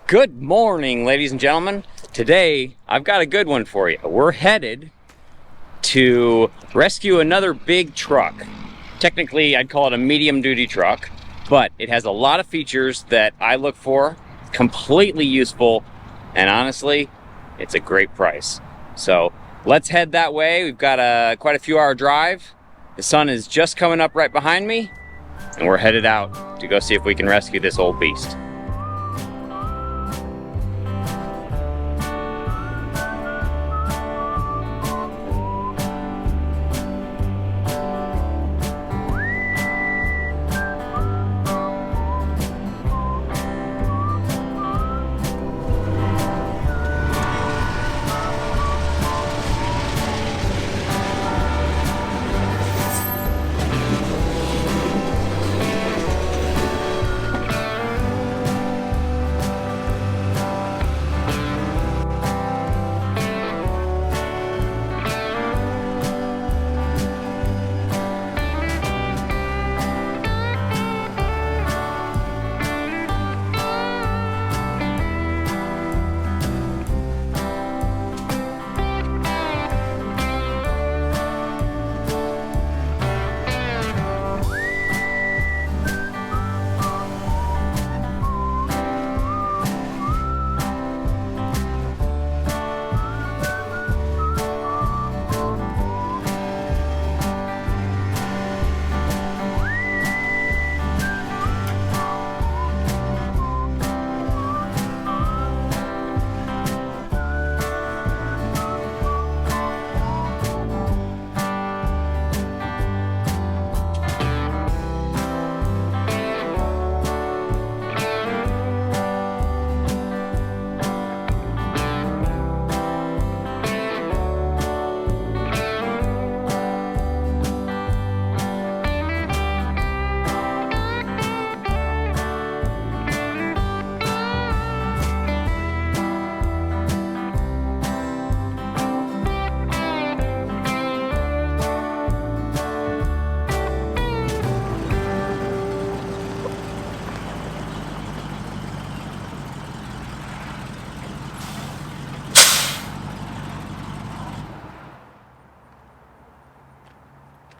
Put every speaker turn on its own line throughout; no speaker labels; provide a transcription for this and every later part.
Good morning, ladies and gentlemen. Today, I've got a good one for you. We're headed to rescue another big truck. Technically, I'd call it a medium-duty truck, but it has a lot of features that I look for, completely useful, and honestly, it's a great price. So let's head that way. We've got quite a few hour drive. The sun is just coming up right behind me, and we're headed out to go see if we can rescue this old beast.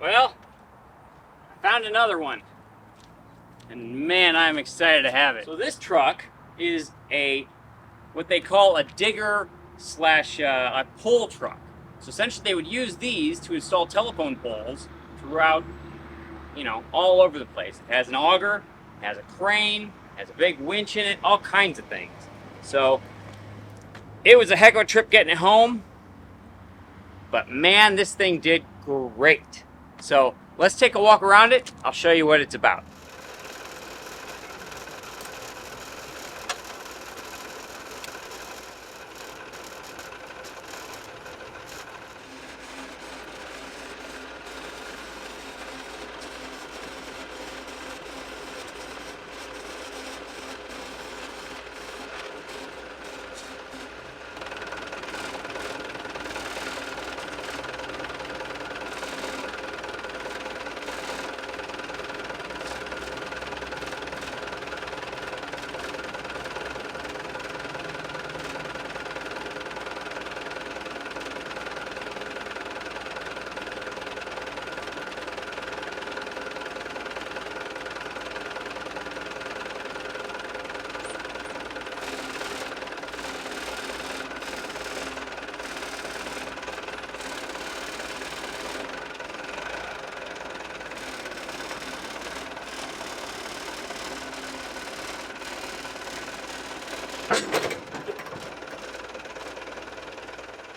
Well, I found another one, and man, I'm excited to have it. So this truck is what they call a digger slash a pole truck. So essentially they would use these to install telephone poles throughout, all over the place. It has an auger, it has a crane, it has a big winch in it, all kinds of things. So it was a heck of a trip getting it home, but man, this thing did great. So let's take a walk around it. I'll show you what it's about.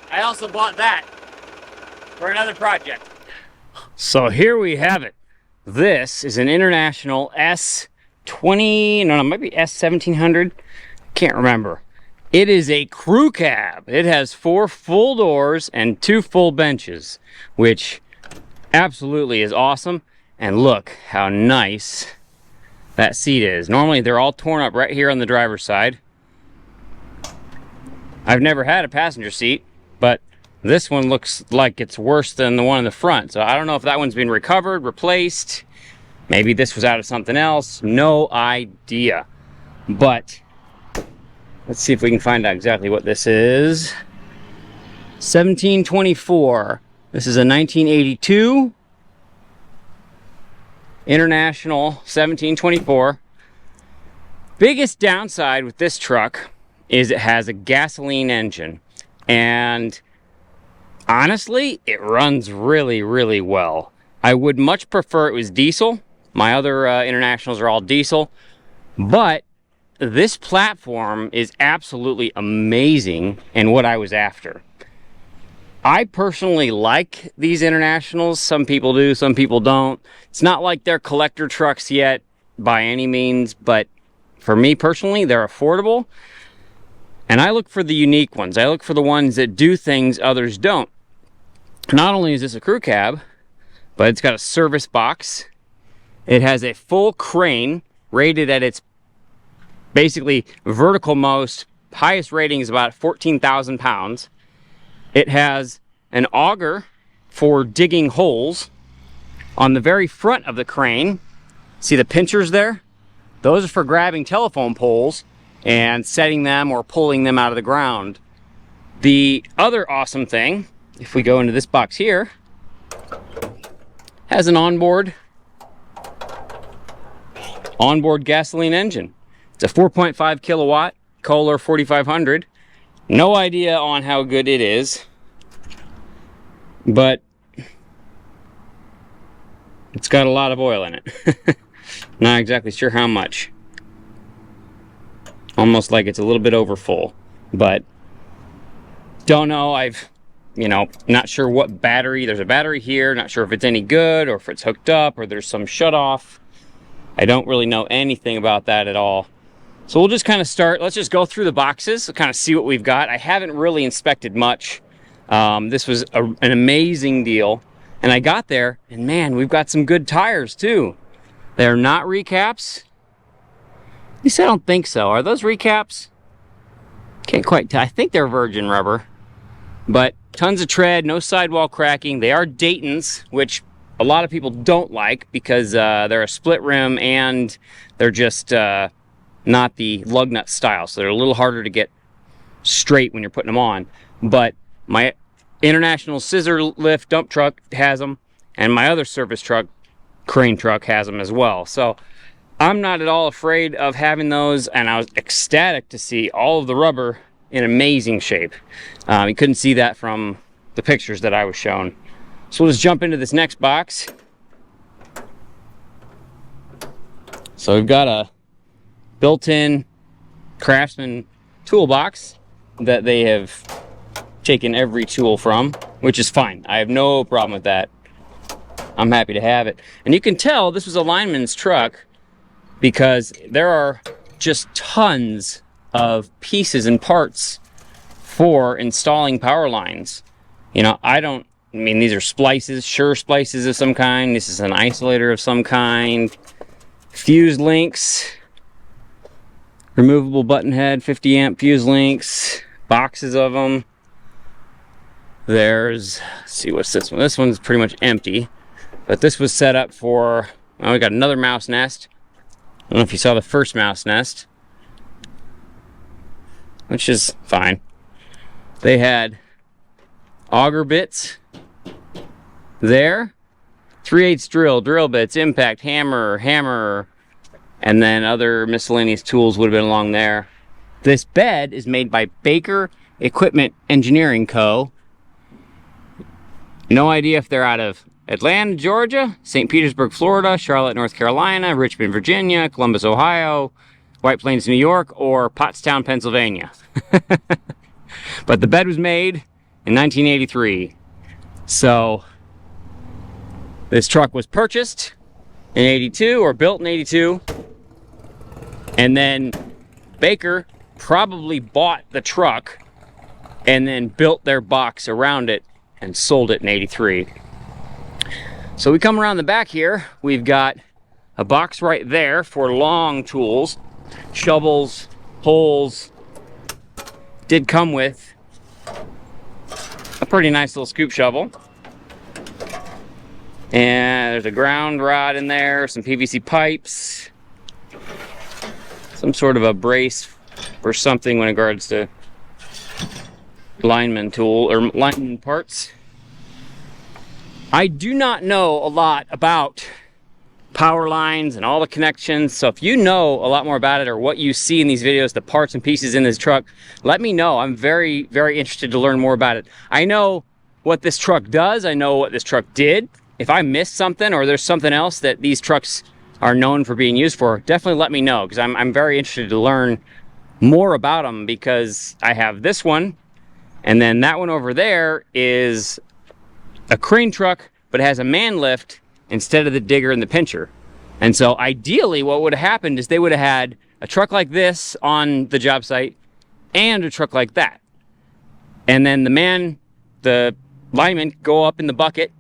I also bought that for another project. So here we have it. This is an International S20, no, it might be S1700. Can't remember. It is a crew cab. It has 4 full doors and 2 full benches, which absolutely is awesome. And look how nice that seat is. Normally they're all torn up right here on the driver's side. I've never had a passenger seat, but this one looks like it's worse than the one in the front. So I don't know if that one's been recovered, replaced. Maybe this was out of something else. No idea. But Let's see if we can find out exactly what this is. 1724. This is a 1982 International 1724. Biggest downside with this truck is it has a gasoline engine, and honestly, it runs really, really well. I would much prefer it was diesel. My other Internationals are all diesel, but this platform is absolutely amazing and what I was after. I personally like these Internationals. Some people do, some people don't. It's not like they're collector trucks yet by any means, but for me personally, they're affordable. And I look for the unique ones. I look for the ones that do things others don't. Not only is this a crew cab, but it's got a service box. It has a full crane rated at its basically vertical most. Highest rating is about 14,000 pounds. It has an auger for digging holes on the very front of the crane. See the pinchers there? Those are for grabbing telephone poles and setting them or pulling them out of the ground. The other awesome thing, if we go into this box here, has an onboard gasoline engine. It's a 4.5 kilowatt Kohler 4500. No idea on how good it is, but it's got a lot of oil in it. Not exactly sure how much. Almost like it's a little bit over full, but don't know. Not sure what battery. There's a battery here. Not sure if it's any good or if it's hooked up or there's some shut off. I don't really know anything about that at all. So we'll just kind of start. Let's just go through the boxes, kind of see what we've got. I haven't really inspected much. This was an amazing deal. And I got there, and man, we've got some good tires too. They're not recaps. At least I don't think so. Are those recaps? Can't quite tell. I think they're virgin rubber. But tons of tread, no sidewall cracking. They are Daytons, which a lot of people don't like because they're a split rim and they're just not the lug nut style. So they're a little harder to get straight when you're putting them on. But my International scissor lift dump truck has them, and my other service truck, crane truck, has them as well. So I'm not at all afraid of having those, and I was ecstatic to see all of the rubber in amazing shape. You couldn't see that from the pictures that I was shown. So we'll just jump into this next box. So we've got a built-in Craftsman toolbox that they have taken every tool from, which is fine. I have no problem with that. I'm happy to have it. And you can tell this was a lineman's truck because there are just tons of pieces and parts for installing power lines. These are splices, sure splices of some kind. This is an isolator of some kind. Fuse links, removable button head, 50 amp fuse links, boxes of them. Let's see, what's this one? This one's pretty much empty, but this was set up for, we got another mouse nest. I don't know if you saw the first mouse nest, which is fine. They had auger bits there, 3/8 drill bits, impact, hammer, and then other miscellaneous tools would have been along there. This bed is made by Baker Equipment Engineering Co. No idea if they're out of Atlanta, Georgia, St. Petersburg, Florida, Charlotte, North Carolina, Richmond, Virginia, Columbus, Ohio, White Plains, New York, or Pottstown, Pennsylvania. But the bed was made in 1983. So this truck was purchased in 82 or built in 82. And then Baker probably bought the truck and then built their box around it and sold it in 83. So we come around the back here, we've got a box right there for long tools, shovels, holes. Did come with a pretty nice little scoop shovel. And there's a ground rod in there, some PVC pipes, some sort of a brace or something in regards to lineman tool or lineman parts. I do not know a lot about power lines and all the connections, so if you know a lot more about it or what you see in these videos, the parts and pieces in this truck, let me know. I'm very, very interested to learn more about it. I know what this truck does. I know what this truck did. If I missed something or there's something else that these trucks are known for being used for, definitely let me know, because I'm very interested to learn more about them, because I have this one, and then that one over there is a crane truck, but it has a man lift instead of the digger and the pincher. And so ideally what would have happened is they would have had a truck like this on the job site and a truck like that. And then the lineman go up in the bucket,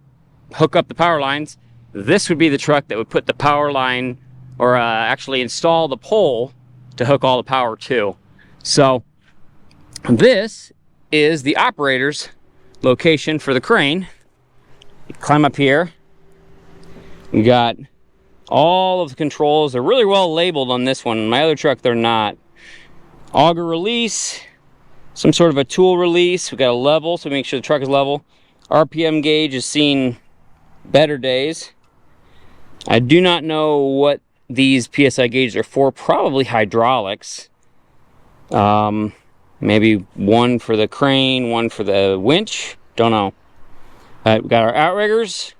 hook up the power lines. This would be the truck that would put the power line, or actually install the pole to hook all the power to. So this is the operator's location for the crane. You climb up here. We got all of the controls. They're really well labeled on this one. My other truck, they're not. Auger release, some sort of a tool release. We got a level, so make sure the truck is level. RPM gauge has seen better days. I do not know what these PSI gauges are for. Probably hydraulics. Maybe one for the crane, one for the winch. Don't know. We got our outriggers.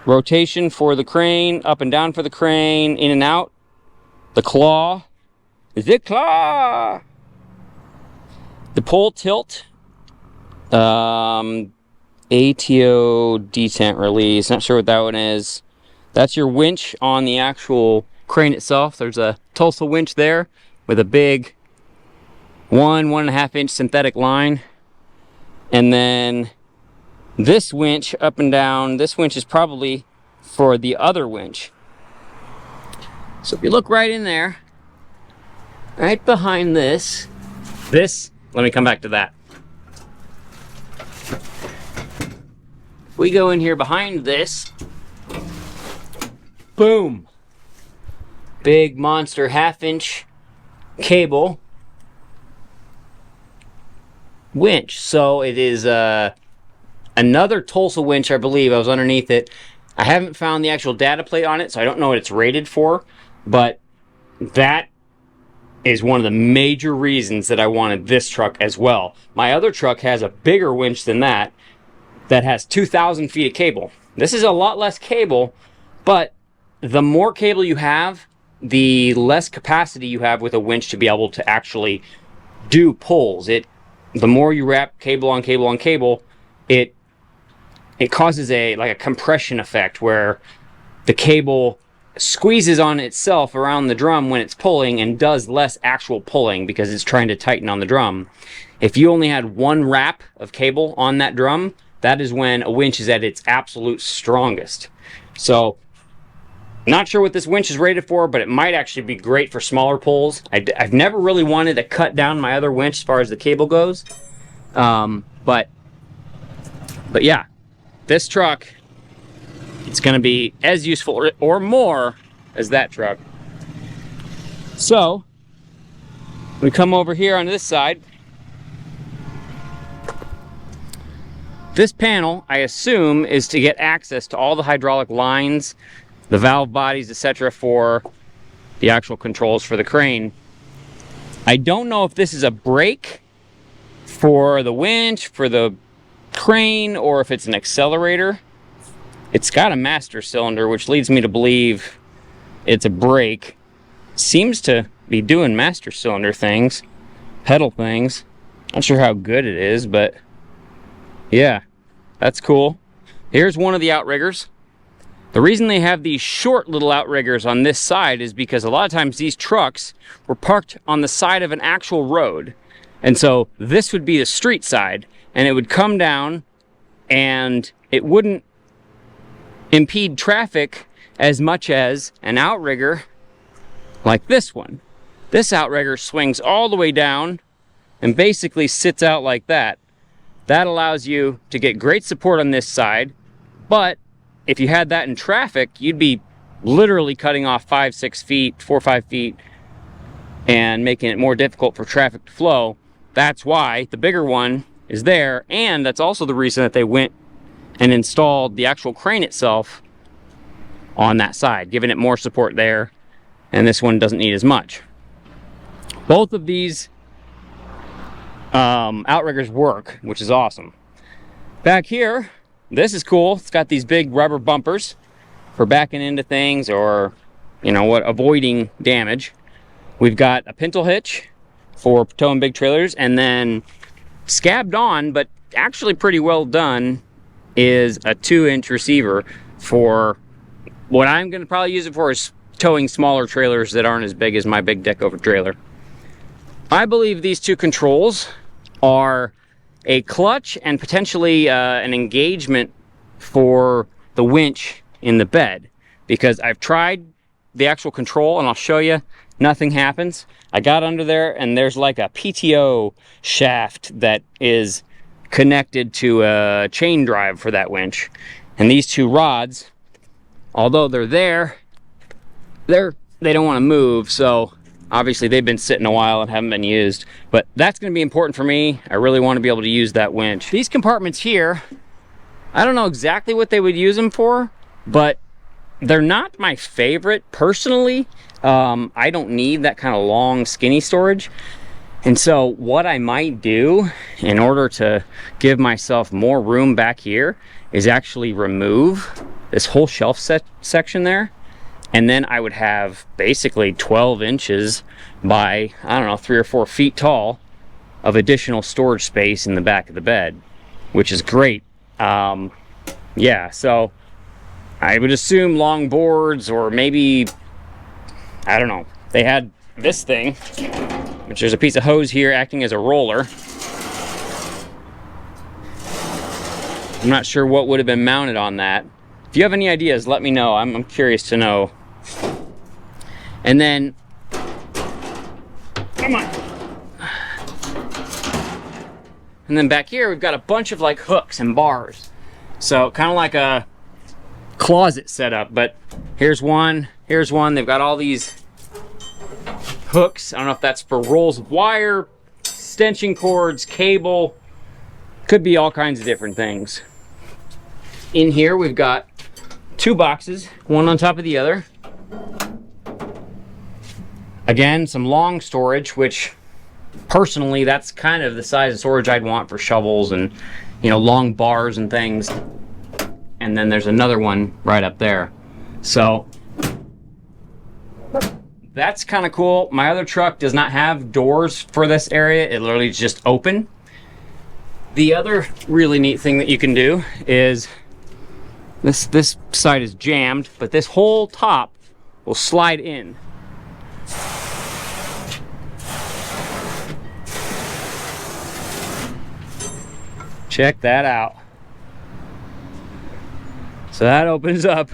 Rotation for the crane, up and down for the crane, in and out. The claw. The claw! The pole tilt. ATO detent release. Not sure what that one is. That's your winch on the actual crane itself. There's a Tulsa winch there with a big 1.5 inch synthetic line. And then this winch up and down, this winch is probably for the other winch. So if you look right in there, right behind this, let me come back to that. If we go in here behind this, boom, big monster 1/2 inch cable winch. So it is another Tulsa winch, I believe. I was underneath it. I haven't found the actual data plate on it, so I don't know what it's rated for, but that is one of the major reasons that I wanted this truck as well. My other truck has a bigger winch than that has 2,000 feet of cable. This is a lot less cable, but the more cable you have, the less capacity you have with a winch to be able to actually do pulls. The more you wrap cable on cable on cable, it causes a compression effect where the cable squeezes on itself around the drum when it's pulling and does less actual pulling because it's trying to tighten on the drum. If you only had one wrap of cable on that drum, that is when a winch is at its absolute strongest. So, not sure what this winch is rated for, but it might actually be great for smaller pulls. I've never really wanted to cut down my other winch as far as the cable goes. But yeah, this truck, it's going to be as useful or more as that truck. So, we come over here on this side. This panel, I assume, is to get access to all the hydraulic lines, the valve bodies, etc. for the actual controls for the crane. I don't know if this is a brake for the winch, for the crane, or if it's an accelerator. It's got a master cylinder, which leads me to believe it's a brake. Seems to be doing master cylinder things, pedal things. Not sure how good it is, but yeah, that's cool. Here's one of the outriggers. The reason they have these short little outriggers on this side is because a lot of times these trucks were parked on the side of an actual road. And so this would be the street side, and it would come down and it wouldn't impede traffic as much as an outrigger like this one. This outrigger swings all the way down and basically sits out like that. That allows you to get great support on this side, but if you had that in traffic, you'd be literally cutting off 5, 6 feet, 4 or 5 feet and making it more difficult for traffic to flow. That's why the bigger one is there, and that's also the reason that they went and installed the actual crane itself on that side, giving it more support there, and this one doesn't need as much. Both of these outriggers work, which is awesome. Back here, this is cool. It's got these big rubber bumpers for backing into things, or you know what, avoiding damage. We've got a pintle hitch for towing big trailers, and then scabbed on, but actually pretty well done, is a 2-inch receiver for what I'm going to probably use it for, is towing smaller trailers that aren't as big as my big deck over trailer. I believe these two controls are a clutch and potentially an engagement for the winch in the bed, because I've tried the actual control and I'll show you, nothing happens. I got under there and there's like a PTO shaft that is connected to a chain drive for that winch, and these two rods, although they're there, they don't want to move, so obviously they've been sitting a while and haven't been used, but that's going to be important for me. I really want to be able to use that winch. These compartments here, I don't know exactly what they would use them for, but they're not my favorite personally. I don't need that kind of long skinny storage, and so what I might do in order to give myself more room back here is actually remove this whole shelf section there, and then I would have basically 12 inches by, I don't know, 3 or 4 feet tall of additional storage space in the back of the bed, which is great. Yeah, so I would assume long boards, or maybe, I don't know, they had this thing, which there's a piece of hose here acting as a roller. I'm not sure what would have been mounted on that. If you have any ideas, let me know. I'm curious to know. And then, come on. And then back here, we've got a bunch of like hooks and bars. So kind of like a closet setup, but here's one, here's one. They've got all these hooks. I don't know if that's for rolls of wire, extension cords, cable, could be all kinds of different things. In here, we've got 2 boxes, one on top of the other. Again, some long storage, which personally, that's kind of the size of storage I'd want for shovels and, you know, long bars and things. And then there's another one right up there. So that's kind of cool. My other truck does not have doors for this area. It literally is just open. The other really neat thing that you can do is this side is jammed, but this whole top will slide in. Check that out. So that opens up,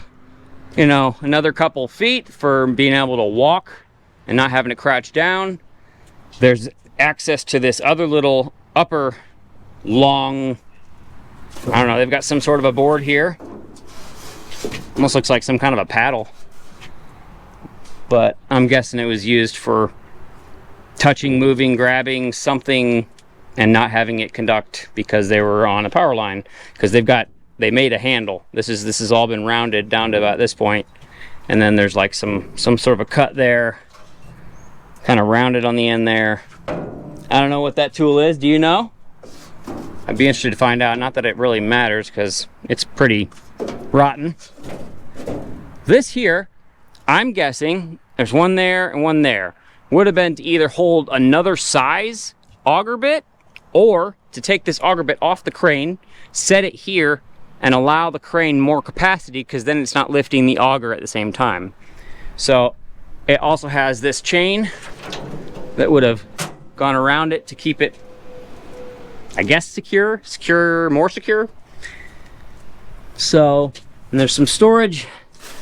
you know, another couple feet for being able to walk and not having to crouch down. There's access to this other little upper long, I don't know, they've got some sort of a board here. Almost looks like some kind of a paddle, but I'm guessing it was used for touching, moving, grabbing something and not having it conduct because they were on a power line, because they made a handle. This has all been rounded down to about this point, and then there's like some sort of a cut there, kind of rounded on the end there. I don't know what that tool is. Do you know? I'd be interested to find out. Not that it really matters, because it's pretty rotten. This here, I'm guessing there's one there and one there. Would have been to either hold another size auger bit, or to take this auger bit off the crane, set it here, and allow the crane more capacity, because then it's not lifting the auger at the same time. So it also has this chain that would have gone around it to keep it, I guess, more secure. So, and there's some storage.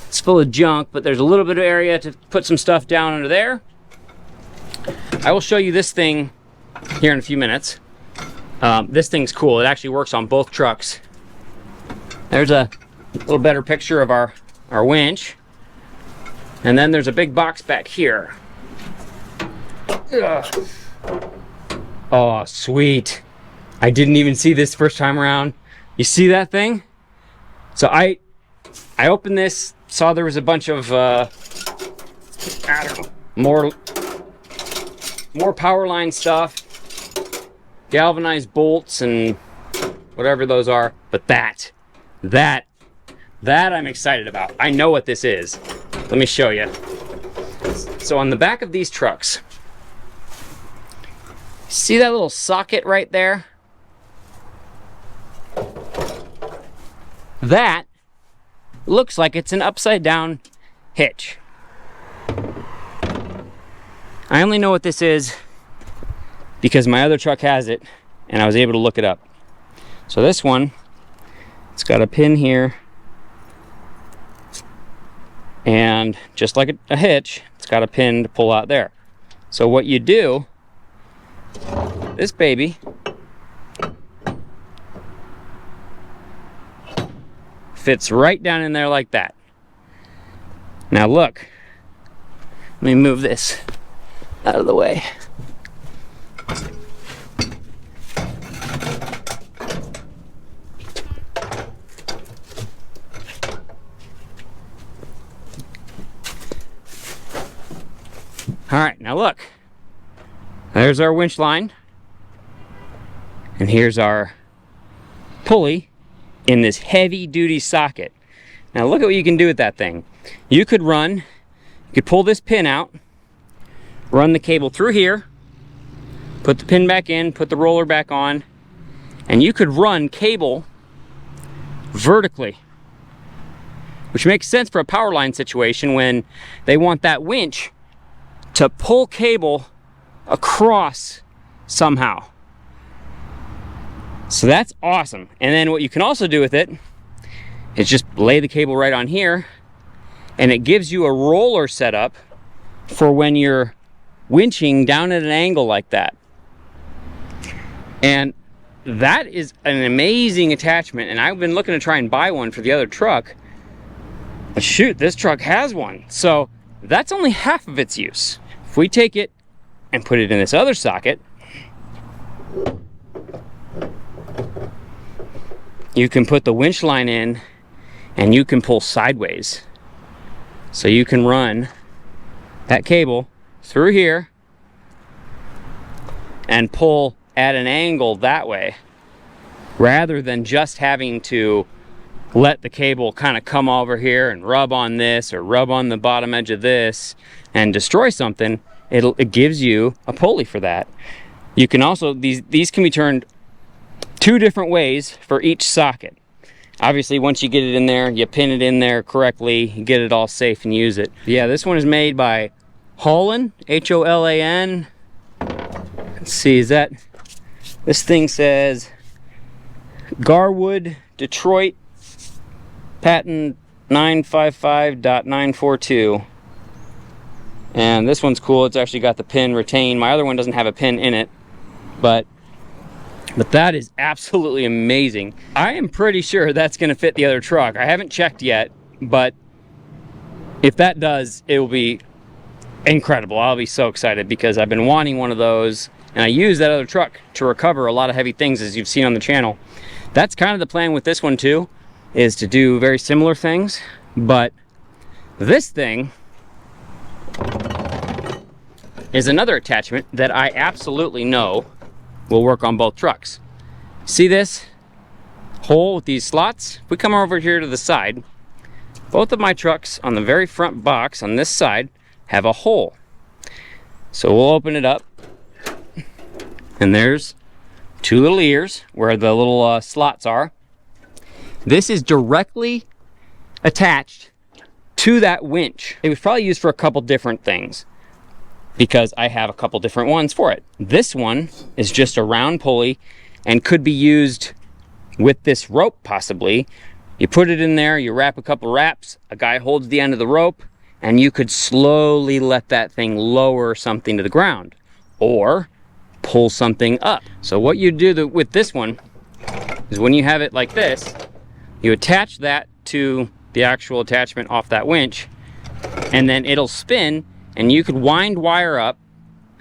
It's full of junk, but there's a little bit of area to put some stuff down under there. I will show you this thing here in a few minutes. This thing's cool. It actually works on both trucks. There's a little better picture of our winch. And then there's a big box back here. Ugh. Oh, sweet. I didn't even see this first time around. You see that thing? So I opened this, saw there was a bunch of, I don't know, more power line stuff, galvanized bolts and whatever those are. But that I'm excited about. I know what this is. Let me show you. So on the back of these trucks, see that little socket right there? That looks like it's an upside down hitch. I only know what this is because my other truck has it and I was able to look it up. So this one, it's got a pin here, and just like a hitch, it's got a pin to pull out there. So what you do, this baby fits right down in there like that. Now look, let me move this out of the way. All right, now look, there's our winch line, and here's our pulley in this heavy duty socket. Now look at what you can do with that thing. You could pull this pin out, run the cable through here, put the pin back in, put the roller back on, and you could run cable vertically, which makes sense for a power line situation when they want that winch to pull cable across somehow. So that's awesome. And then what you can also do with it is just lay the cable right on here, and it gives you a roller setup for when you're winching down at an angle like that. And that is an amazing attachment, and I've been looking to try and buy one for the other truck. But shoot, this truck has one. So that's only half of its use. If we take it and put it in this other socket, you can put the winch line in and you can pull sideways. So you can run that cable through here and pull at an angle that way, rather than just having to let the cable kind of come over here and rub on this or rub on the bottom edge of this and destroy something. It gives you a pulley for that. You can also, these can be turned two different ways for each socket. Obviously, once you get it in there, you pin it in there correctly, you get it all safe and use it. Yeah, this one is made by Holan, H-O-L-A-N. Let's see, this thing says Garwood, Detroit, patent 955.942. And this one's cool. It's actually got the pin retained. My other one doesn't have a pin in it, but that is absolutely amazing. I am pretty sure that's going to fit the other truck. I haven't checked yet, but if that does, it will be incredible. I'll be so excited because I've been wanting one of those, and I use that other truck to recover a lot of heavy things, as you've seen on the channel. That's kind of the plan with this one too, is to do very similar things, but this thing is another attachment that I absolutely know will work on both trucks. See this hole with these slots? If we come over here to the side, both of my trucks on the very front box on this side have a hole. So we'll open it up, and there's two little ears where the little slots are. This is directly attached to that winch. It was probably used for a couple different things because I have a couple different ones for it. This one is just a round pulley and could be used with this rope possibly. You put it in there, you wrap a couple wraps, a guy holds the end of the rope, and you could slowly let that thing lower something to the ground or pull something up. So what you do with this one is when you have it like this, you attach that to the actual attachment off that winch, and then it'll spin, and you could wind wire up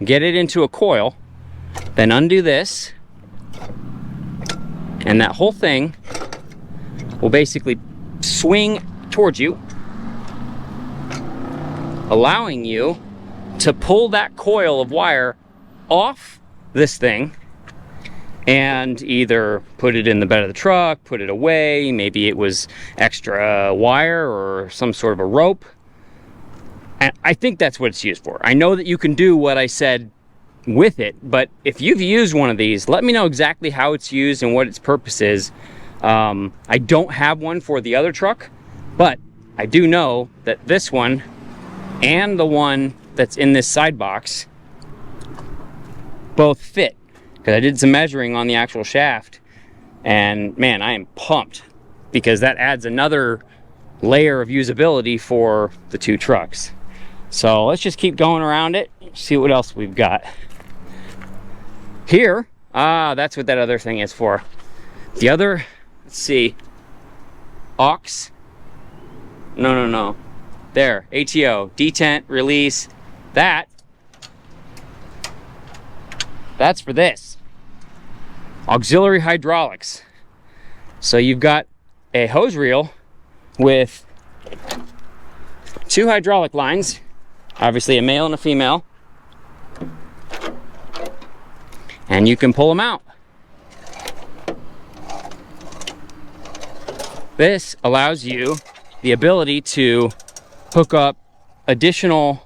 get it into a coil, then undo this, and that whole thing will basically swing towards you, allowing you to pull that coil of wire off this thing and either put it in the bed of the truck, put it away, maybe it was extra wire or some sort of a rope. And I think that's what it's used for. I know that you can do what I said with it, but if you've used one of these, let me know exactly how it's used and what its purpose is. I don't have one for the other truck, but I do know that this one and the one that's in this side box both fit, because I did some measuring on the actual shaft, and man, I am pumped because that adds another layer of usability for the two trucks. So let's just keep going around it, see what else we've got here. That's what that other thing is for. The other, let's see, AUX, no, there, ATO, detent, release, that's for this. Auxiliary hydraulics. So you've got a hose reel with two hydraulic lines, obviously a male and a female, and you can pull them out. This allows you the ability to hook up additional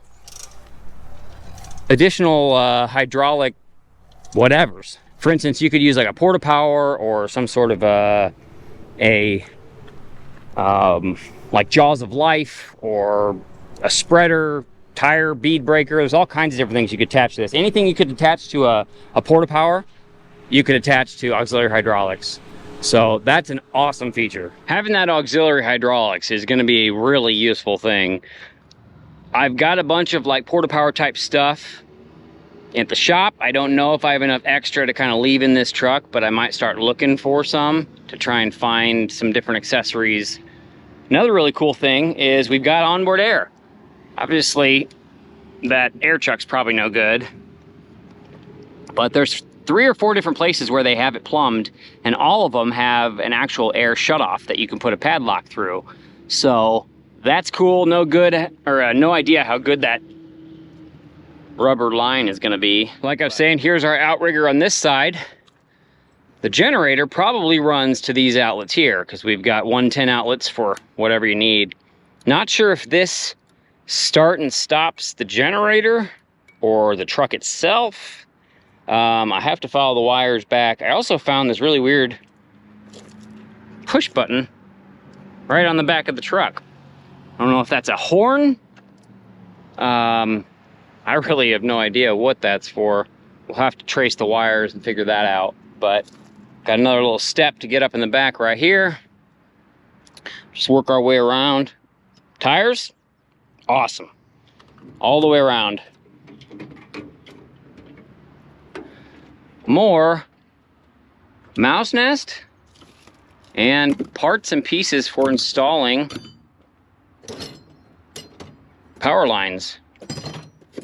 hydraulic whatevers. For instance, you could use like a porta power or some sort of like jaws of life or a spreader, tire bead breaker. There's all kinds of different things you could attach to this. Anything you could attach to a porta power, you could attach to auxiliary hydraulics. So that's an awesome feature. Having that auxiliary hydraulics is going to be a really useful thing. I've got a bunch of like porta power type stuff at the shop. I don't know if I have enough extra to kind of leave in this truck, but I might start looking for some to try and find some different accessories. Another really cool thing is we've got onboard air. Obviously, that air chuck's probably no good, but there's 3 or 4 different places where they have it plumbed, and all of them have an actual air shutoff that you can put a padlock through. So that's cool. No idea how good that rubber line is going to be. Like I was saying, here's our outrigger on this side. The generator probably runs to these outlets here because we've got 110 outlets for whatever you need. Not sure if this start and stops the generator or the truck itself. I have to follow the wires back. I also found this really weird push button right on the back of the truck. I don't know if that's a horn. I really have no idea what that's for. We'll have to trace the wires and figure that out. But got another little step to get up in the back right here. Just work our way around. Tires, awesome. All the way around. More mouse nest and parts and pieces for installing power lines.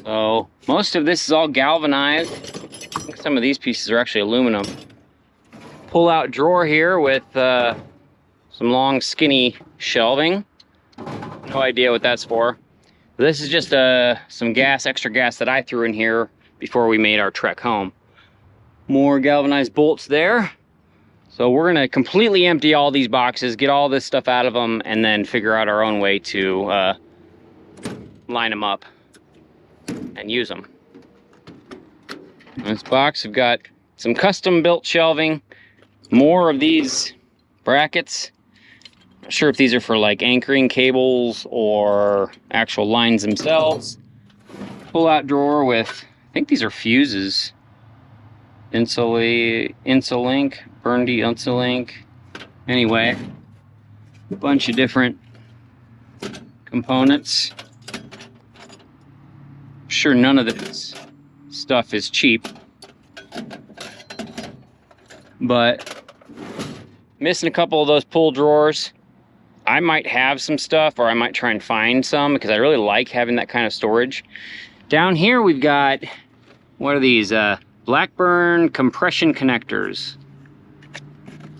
So most of this is all galvanized. I think some of these pieces are actually aluminum. Pull out drawer here with some long skinny shelving. No idea what that's for. This is just some gas, extra gas that I threw in here before we made our trek home. More galvanized bolts there. So we're gonna completely empty all these boxes, get all this stuff out of them, and then figure out our own way to line them up and use them. In this box, we've got some custom built shelving, more of these brackets. Not sure if these are for like anchoring cables or actual lines themselves. Pull out drawer with, I think these are fuses. Insulink, Burndy Insulink. Anyway, a bunch of different components. Sure, none of this stuff is cheap, but missing a couple of those pull drawers. I might have some stuff, or I might try and find some because I really like having that kind of storage. Down here we've got What are these? Blackburn compression connectors.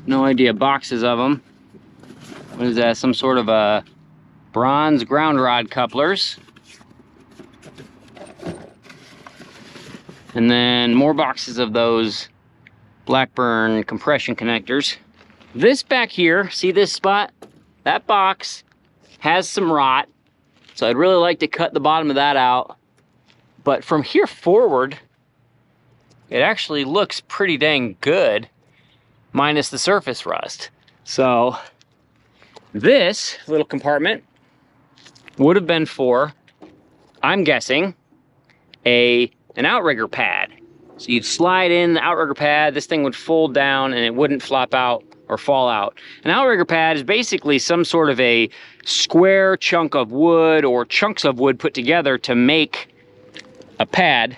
No idea. Boxes of them. What is that? Some sort of a bronze ground rod couplers. And then more boxes of those Blackburn compression connectors. This back here, see this spot? That box has some rot. So I'd really like to cut the bottom of that out. But from here forward, it actually looks pretty dang good, minus the surface rust. So this little compartment would have been for, I'm guessing, an outrigger pad. So you'd slide in the outrigger pad, this thing would fold down and it wouldn't flop out or fall out. An outrigger pad is basically some sort of a square chunk of wood or chunks of wood put together to make a pad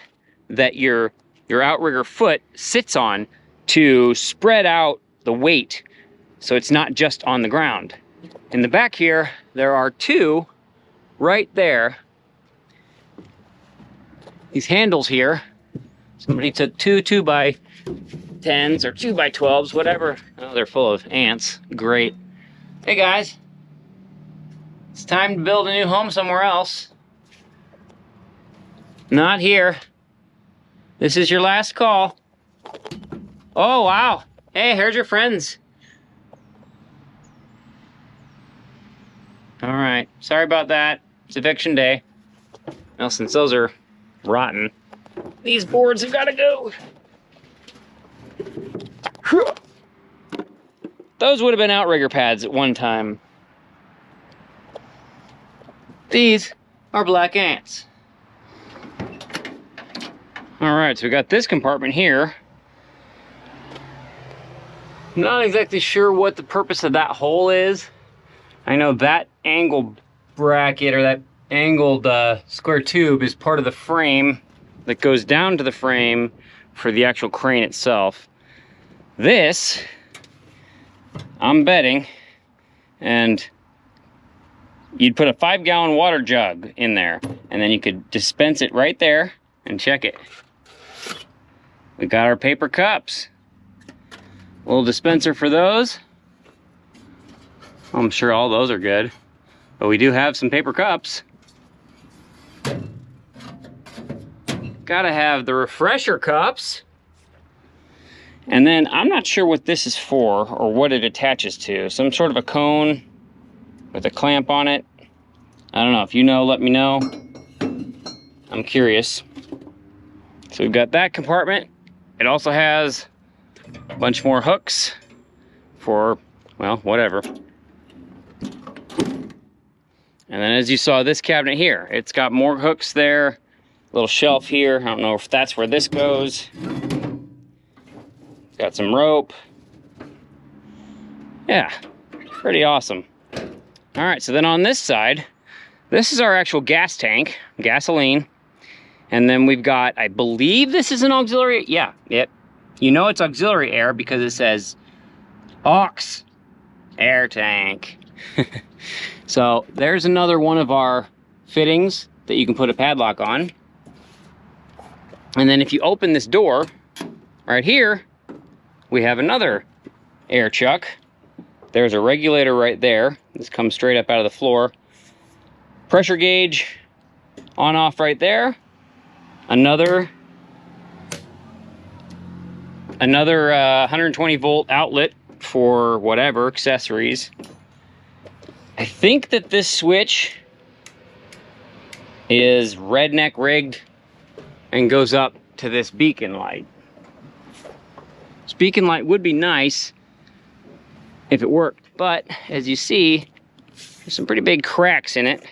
that your outrigger foot sits on to spread out the weight so it's not just on the ground. In the back here, there are two right there. These handles here, somebody took two 2x10s or 2x12s, whatever. Oh, they're full of ants. Great. Hey guys, it's time to build a new home somewhere else. Not here. This is your last call. Oh, wow. Hey, here's your friends. All right, sorry about that. It's eviction day. Well, since those are rotten, these boards have got to go. Those would have been outrigger pads at one time. These are black ants. All right, so we got this compartment here. I'm not exactly sure what the purpose of that hole is. I know that angle bracket or that angled square tube is part of the frame that goes down to the frame for the actual crane itself. This, I'm betting, and you'd put a 5-gallon water jug in there and then you could dispense it right there and check it. We got our paper cups. A little dispenser for those. I'm sure all those are good, but we do have some paper cups. Gotta have the refresher cups. And then I'm not sure what this is for or what it attaches to. Some sort of a cone with a clamp on it. I don't know. If you know, let me know. I'm curious. So we've got that compartment. It also has a bunch more hooks for, well, whatever. And then as you saw, this cabinet here, it's got more hooks there, little shelf here. I don't know if that's where this goes. Got some rope. Yeah, pretty awesome. All right, so then on this side, this is our actual gas tank, gasoline. And then we've got, I believe this is an auxiliary. Yeah, yep. You know it's auxiliary air because it says AUX air tank. So there's another one of our fittings that you can put a padlock on. And then if you open this door right here, we have another air chuck. There's a regulator right there. This comes straight up out of the floor. Pressure gauge on off right there. Another 120 volt outlet for whatever accessories. I think that this switch is redneck rigged and goes up to this beacon light. This beacon light would be nice if it worked, but as you see, there's some pretty big cracks in it.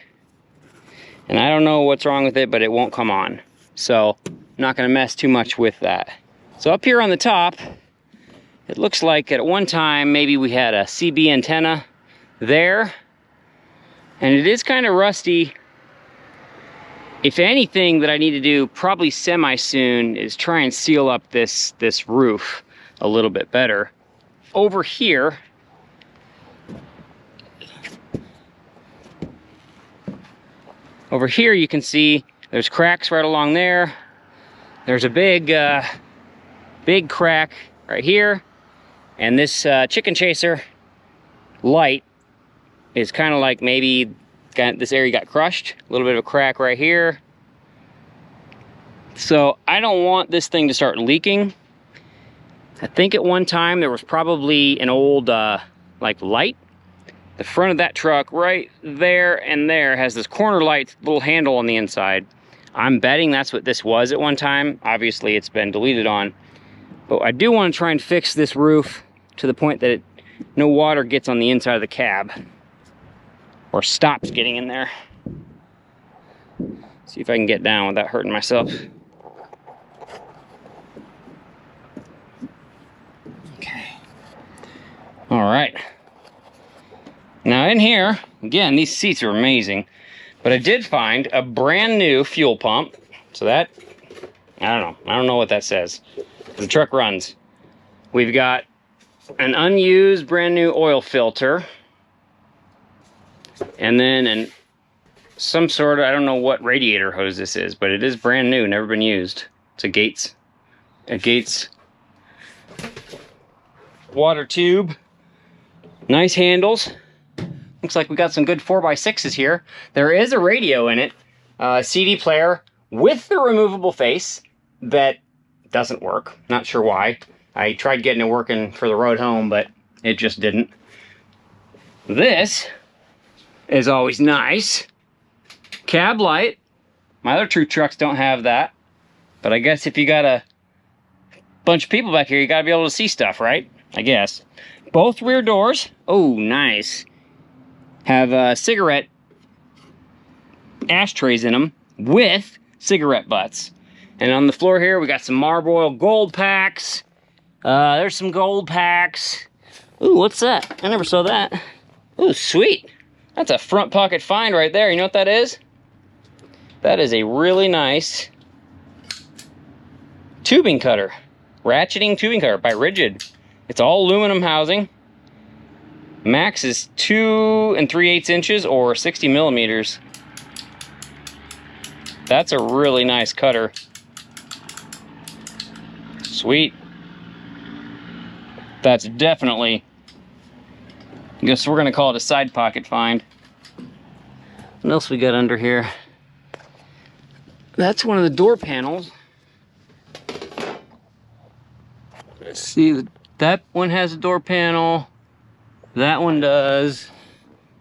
And I don't know what's wrong with it, but it won't come on. So I'm not gonna mess too much with that. So up here on the top, it looks like at one time, maybe we had a CB antenna there. And it is kind of rusty. If anything that I need to do probably semi soon is try and seal up this roof a little bit better. Over here, you can see there's cracks right along there. there's a big big crack right here, and this chicken chaser light is kind of like maybe this area got crushed. A little bit of a crack right here. So I don't want this thing to start leaking. I think at one time there was probably an old like light. The front of that truck right there and there has this corner light little handle on the inside. I'm betting that's what this was at one time. Obviously it's been deleted on. But I do want to try and fix this roof to the point that no water gets on the inside of the cab. Or stops getting in there. See if I can get down without hurting myself. Okay. All right. Now in here, again, these seats are amazing, but I did find a brand new fuel pump. So that, I don't know what that says. The truck runs. We've got an unused brand new oil filter. And then some sort of, I don't know what radiator hose this is, but it is brand new, never been used. It's a Gates water tube. Nice handles. Looks like we got some good 4x6s here. There is a radio in it, CD player with the removable face that doesn't work. Not sure why. I tried getting it working for the road home, but it just didn't. This is always nice. Cab light. My other two trucks don't have that. But I guess if you got a bunch of people back here, you gotta be able to see stuff, right? I guess. Both rear doors. Oh, nice. Have cigarette ashtrays in them with cigarette butts. And on the floor here, we got some Marlboro gold packs. There's some gold packs. Ooh, what's that? I never saw that. Ooh, sweet. That's a front pocket find right there. You know what that is? That is a really nice tubing cutter. Ratcheting tubing cutter by Rigid. It's all aluminum housing. Max is 2 3/8 inches or 60 millimeters. That's a really nice cutter. Sweet. That's definitely, I guess we're gonna call it a side pocket find. What else we got under here? That's one of the door panels. Let's see, that one has a door panel. That one does.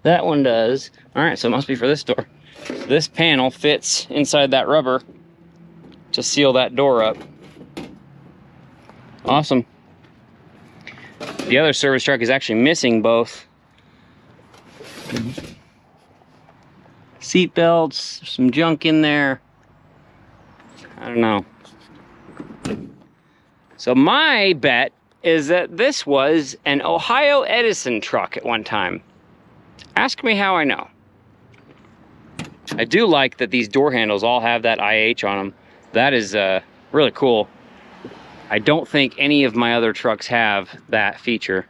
That one does. All right, so it must be for this door. This panel fits inside that rubber to seal that door up. Awesome. The other service truck is actually missing both seat belts, some junk in there. I don't know. So my bet is that this was an Ohio Edison truck at one time. Ask me how I know. I do like that these door handles all have that IH on them. That is really cool. I don't think any of my other trucks have that feature.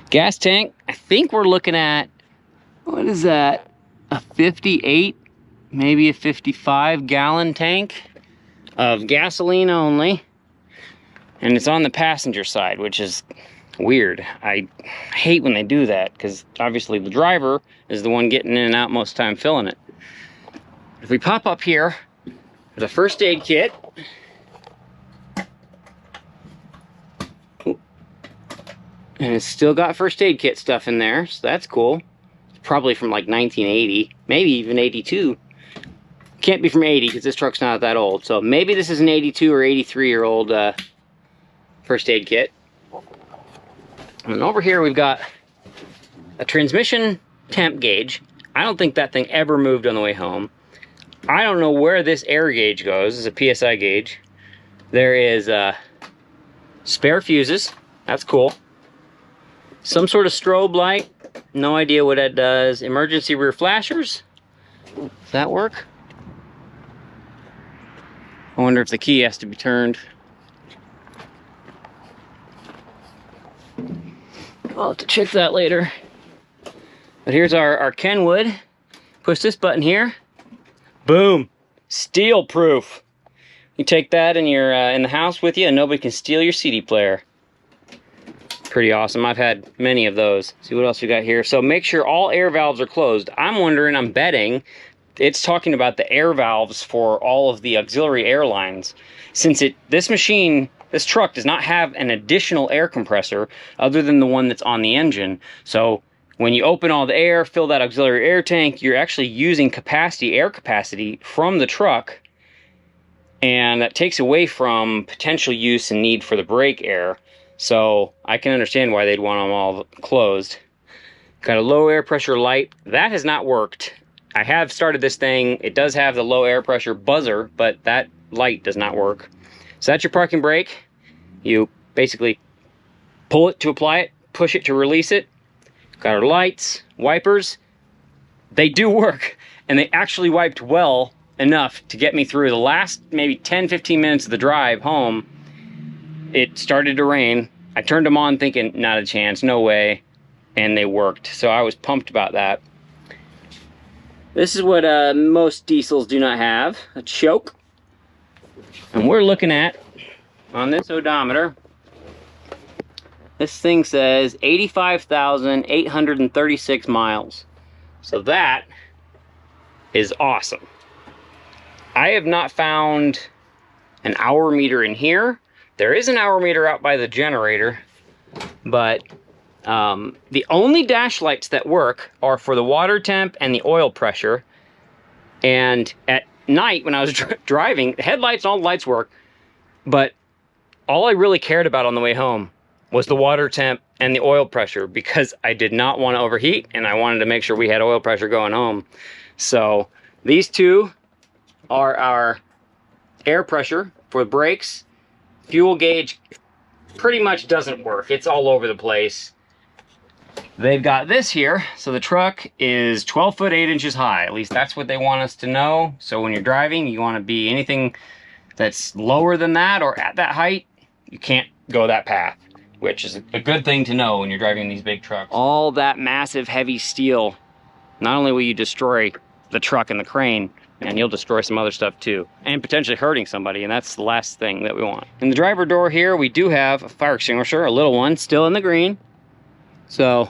Gas tank, I think we're looking at, what is that? A 58, maybe a 55 gallon tank of gasoline only. And it's on the passenger side, which is weird. I hate when they do that, because obviously the driver is the one getting in and out most of the time filling it. If we pop up here, there's a first aid kit. And it's still got first aid kit stuff in there, so that's cool. It's probably from like 1980, maybe even 82. Can't be from 80 because this truck's not that old. So maybe this is an 82 or 83-year-old first aid kit. And over here we've got a transmission temp gauge. I don't think that thing ever moved on the way home. I don't know where this air gauge goes. It's a PSI gauge. There is spare fuses. That's cool. Some sort of strobe light. No idea what that does. Emergency rear flashers. Does that work? I wonder if the key has to be turned. I'll have to check that later. But here's our Kenwood. Push this button here. Boom. Steel proof. You take that and you're in the house with you and nobody can steal your CD player. Pretty awesome. I've had many of those. See what else we got here. So make sure all air valves are closed. I'm betting it's talking about the air valves for all of the auxiliary air lines. Since this truck does not have an additional air compressor other than the one that's on the engine. So when you open all the air, fill that auxiliary air tank, you're actually using air capacity from the truck, and that takes away from potential use and need for the brake air. So I can understand why they'd want them all closed. Got a low air pressure light. That has not worked. I have started this thing. It does have the low air pressure buzzer, but that light does not work. So that's your parking brake. You basically pull it to apply it, push it to release it. Got our lights, wipers. They do work, and they actually wiped well enough to get me through the last maybe 10-15 minutes of the drive home. It started to rain. I turned them on thinking, not a chance, no way, and they worked. So I was pumped about that. This is what most diesels do not have, a choke. And we're looking at, on this odometer, this thing says 85,836 miles. So that is awesome. I have not found an hour meter in here. There is an hour meter out by the generator, but the only dash lights that work are for the water temp and the oil pressure. And at night when I was driving, the headlights, all the lights work, but all I really cared about on the way home was the water temp and the oil pressure, because I did not want to overheat and I wanted to make sure we had oil pressure going home. So these two are our air pressure for the brakes. Fuel gauge pretty much doesn't work. It's all over the place. They've got this here. So the truck is 12 foot 8 inches high. At least that's what they want us to know. So when you're driving, you want to be anything that's lower than that or at that height, you can't go that path, which is a good thing to know when you're driving these big trucks. All that massive heavy steel, not only will you destroy the truck and the crane, and you'll destroy some other stuff too, and potentially hurting somebody, and that's the last thing that we want. In the driver door here, we do have a fire extinguisher, a little one, still in the green. So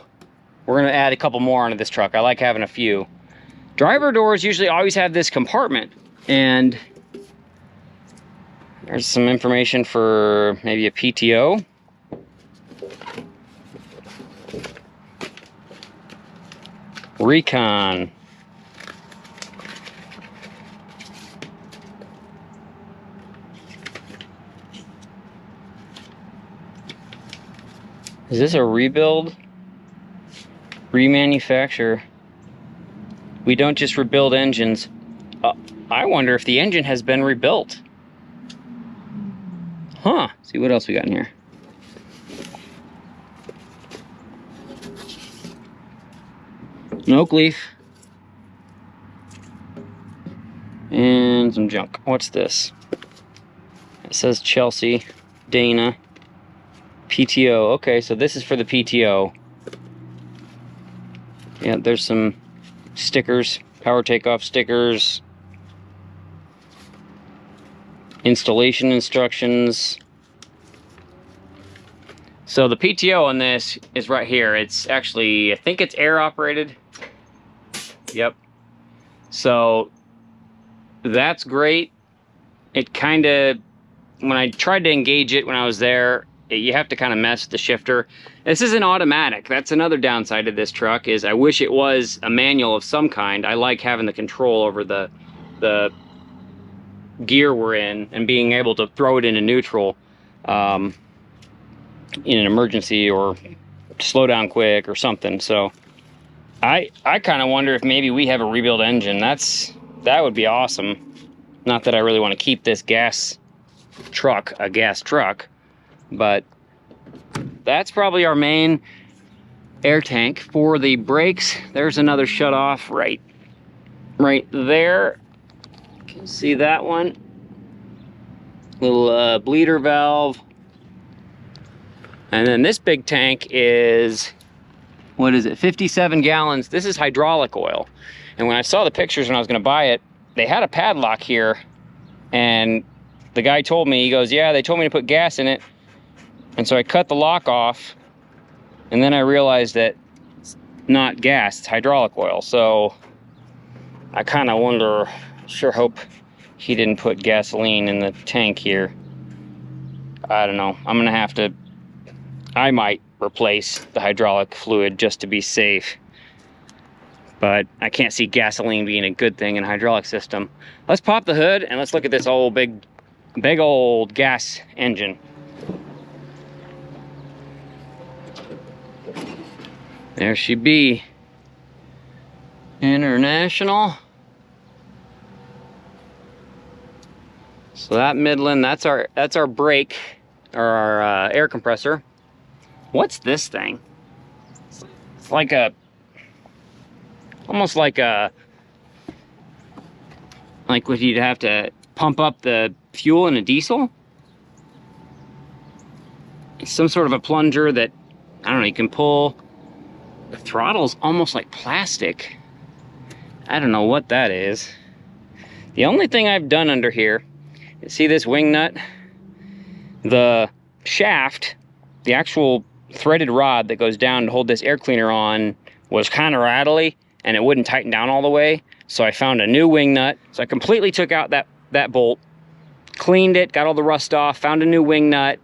we're gonna add a couple more onto this truck. I like having a few. Driver doors usually always have this compartment, and there's some information for maybe a PTO. Recon. Is this a rebuild? Remanufacture. We don't just rebuild engines. I wonder if the engine has been rebuilt. Huh. See what else we got in here. An oak leaf. And some junk. What's this? It says Chelsea, Dana, PTO. Okay, so this is for the PTO. Yeah, there's some stickers, power takeoff stickers, installation instructions. So the PTO on this is right here. It's actually, I think it's air operated. Yep. So that's great. It kind of, when I tried to engage it when I was there, you have to kind of mess with the shifter. This isn't automatic. That's another downside of this truck, is I wish it was a manual of some kind. I like having the control over the gear we're in and being able to throw it into neutral in an emergency or slow down quick or something. So I kind of wonder if maybe we have a rebuild engine. That would be awesome. Not that I really want to keep this gas truck a gas truck, but that's probably our main air tank. For the brakes, there's another shut off right there. You can see that one. Little bleeder valve. And then this big tank is, what is it, 57 gallons. This is hydraulic oil. And when I saw the pictures when I was gonna buy it, they had a padlock here, and
the guy told me, he goes, yeah, they told me to put gas in it. And so I cut the lock off, and then I realized that it's not gas, it's hydraulic oil. So I kind of wonder, sure hope he didn't put gasoline in the tank here. I don't know. I'm gonna have to, I might replace the hydraulic fluid just to be safe. But I can't see gasoline being a good thing in a hydraulic system. Let's pop the hood and let's look at this old big old gas engine. There she be. International. So that Midland, that's our brake, or our air compressor. What's this thing? It's like a, almost like a, like what you'd have to pump up the fuel in a diesel. It's some sort of a plunger that, I don't know, you can pull. The throttle's almost like plastic. I don't know what that is. The only thing I've done under here, you see this wing nut? The shaft, the actual threaded rod that goes down to hold this air cleaner on was kind of rattly and it wouldn't tighten down all the way. So I found a new wing nut. So I completely took out that bolt, cleaned it, got all the rust off, found a new wing nut,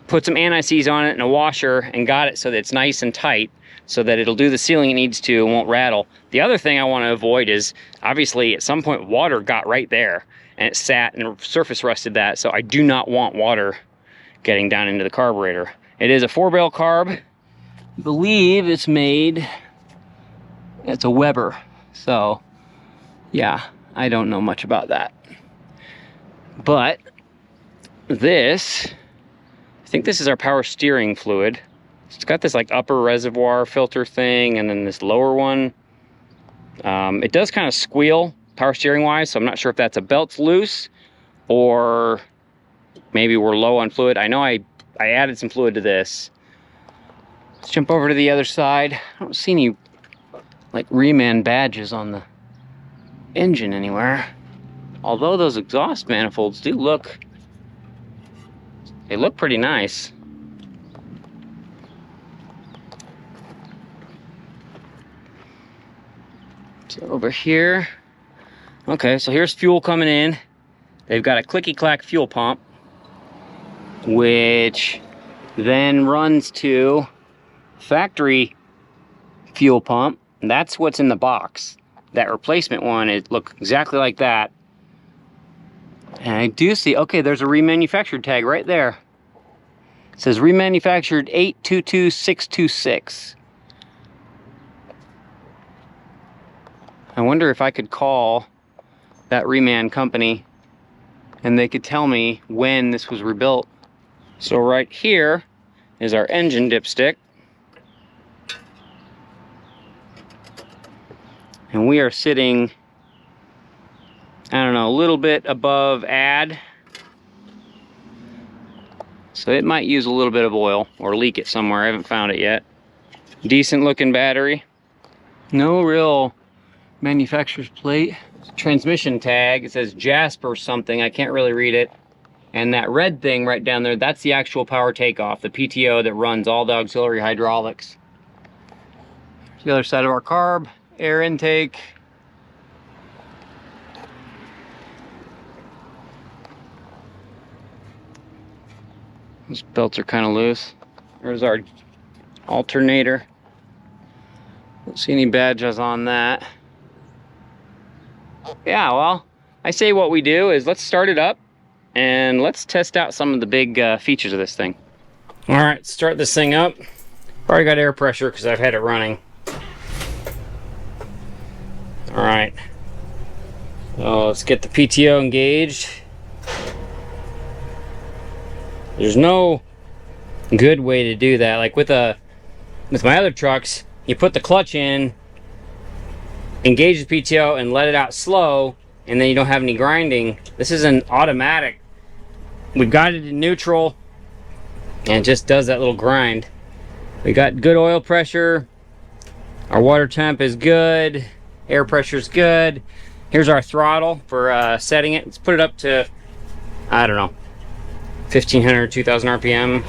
put some anti-seize on it and a washer, and got it so that it's nice and tight so that it'll do the sealing it needs to and won't rattle. The other thing I want to avoid is, obviously at some point water got right there and it sat and surface rusted that, so I do not want water getting down into the carburetor. It is a 4-barrel carb. I believe it's made, it's a Weber. So yeah, I don't know much about that. But this, I think this is our power steering fluid. It's got this like upper reservoir filter thing and then this lower one. It does kind of squeal power steering wise, so I'm not sure if that's a belt's loose or maybe we're low on fluid. I know I added some fluid to this. Let's jump over to the other side. I don't see any like reman badges on the engine anywhere. Although those exhaust manifolds do look, they look pretty nice. So over here, okay, so here's fuel coming in. They've got a clicky-clack fuel pump, which then runs to factory fuel pump. And that's what's in the box. That replacement one, it looked exactly like that. And I do see, okay, there's a remanufactured tag right there. It says remanufactured 822626. I wonder if I could call that reman company and they could tell me when this was rebuilt. So right here is our engine dipstick. And we are sitting, I don't know, a little bit above add. So it might use a little bit of oil or leak it somewhere. I haven't found it yet. Decent looking battery. No real manufacturer's plate. Transmission tag, it says Jasper something, I can't really read it. And that red thing right down there, that's the actual power takeoff, the PTO that runs all the auxiliary hydraulics. Here's the other side of our carb, air intake. These belts are kind of loose. There's our alternator. Don't see any badges on that. Yeah, well, I say what we do is let's start it up and let's test out some of the big features of this thing. All right, start this thing up. Already got air pressure because I've had it running. All right, so let's get the PTO engaged. There's no good way to do that. Like with my other trucks, you put the clutch in, engage the PTO and let it out slow, and then you don't have any grinding. This is an automatic. We've got it in neutral and it just does that little grind. We got good oil pressure, our water temp is good, air pressure is good. Here's our throttle for setting it. Let's put it up to I don't know, 1500, 2000 RPM.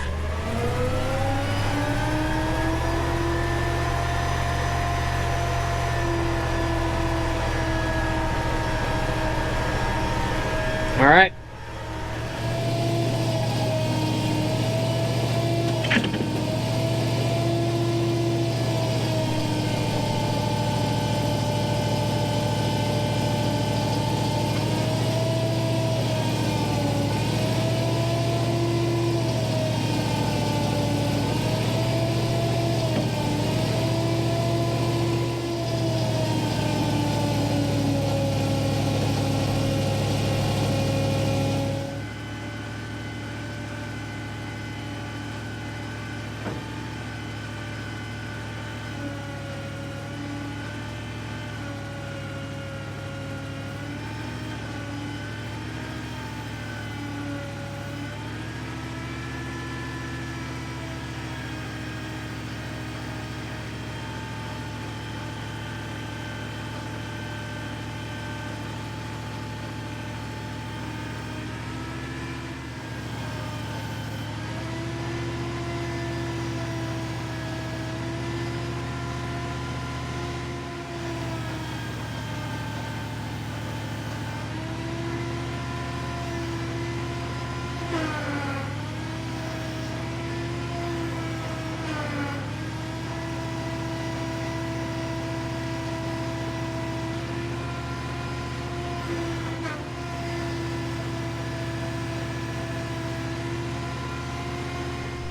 All right.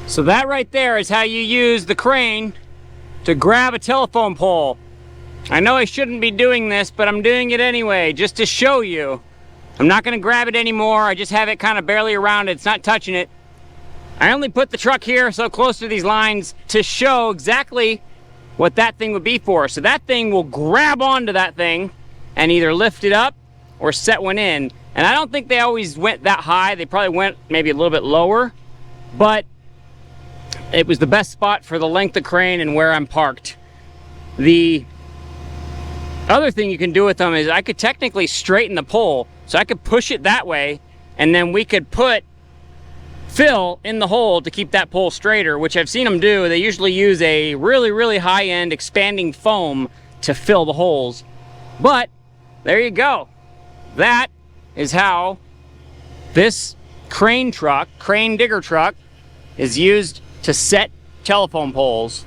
So that right there is how you use the crane to grab a telephone pole. I know I shouldn't be doing this, but I'm doing it anyway, just to show you. I'm not gonna grab it anymore. I just have it kind of barely around it. It's not touching it. I only put the truck here so close to these lines to show exactly what that thing would be for. So that thing will grab onto that thing and either lift it up or set one in. And I don't think they always went that high. They probably went maybe a little bit lower, but it was the best spot for the length of crane and where I'm parked. The other thing you can do with them is I could technically straighten the pole. So I could push it that way, and then we could put fill in the hole to keep that pole straighter, which I've seen them do. They usually use a really, really high-end expanding foam to fill the holes. But there you go. That is how this crane truck, crane digger truck, is used to set telephone poles.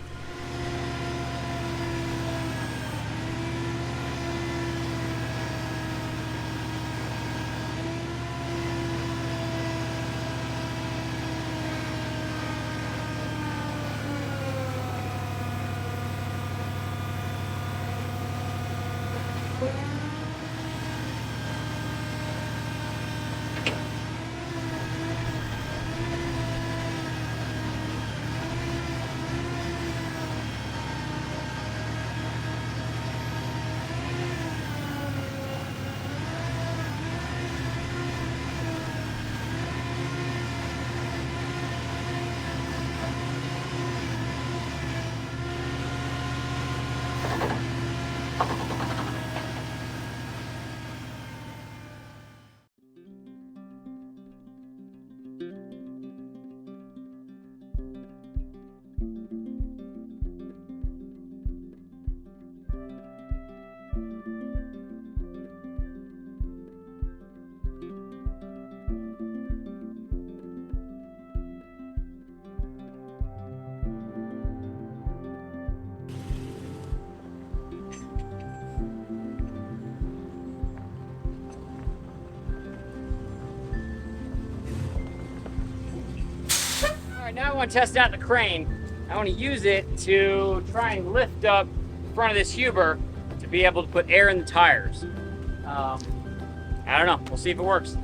Now I want to test out the crane. I want to use it to try and lift up the front of this Huber to be able to put air in the tires. I don't know. We'll see if it works.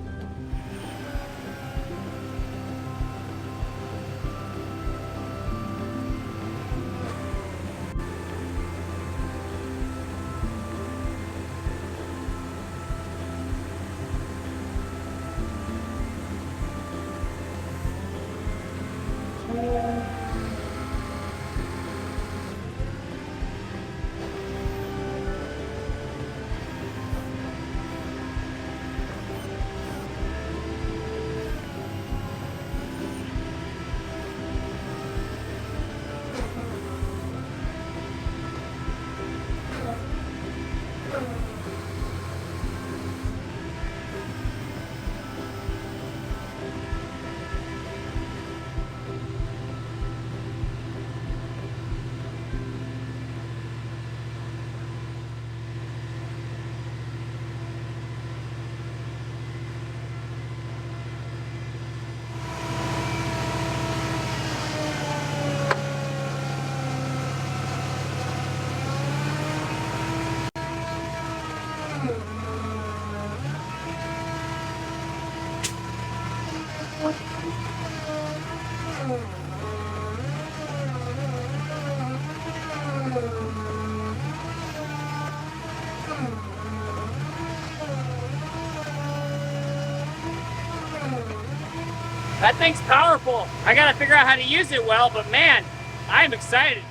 That thing's powerful. I gotta figure out how to use it well, but man, I'm excited.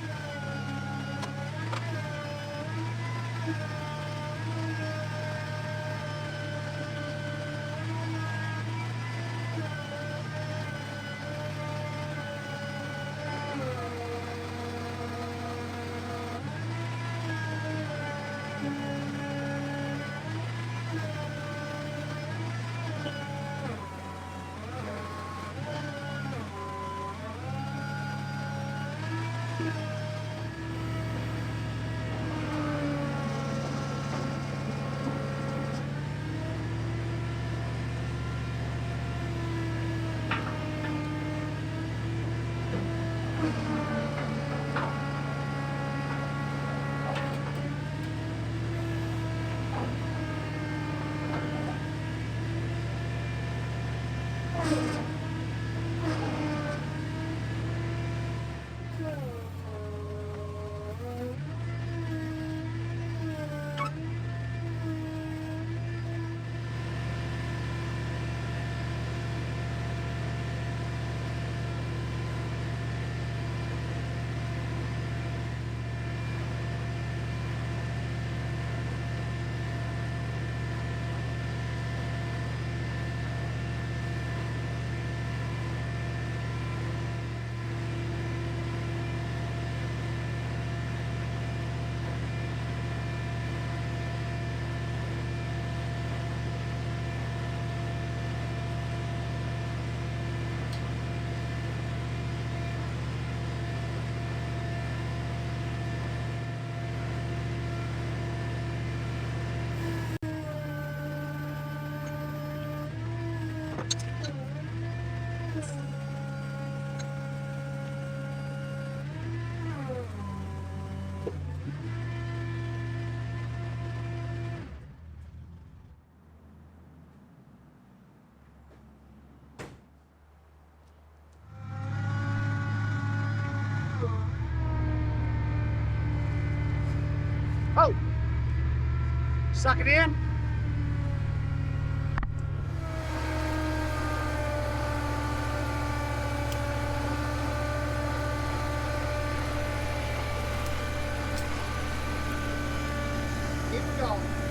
Oh, suck it in. Keep it going.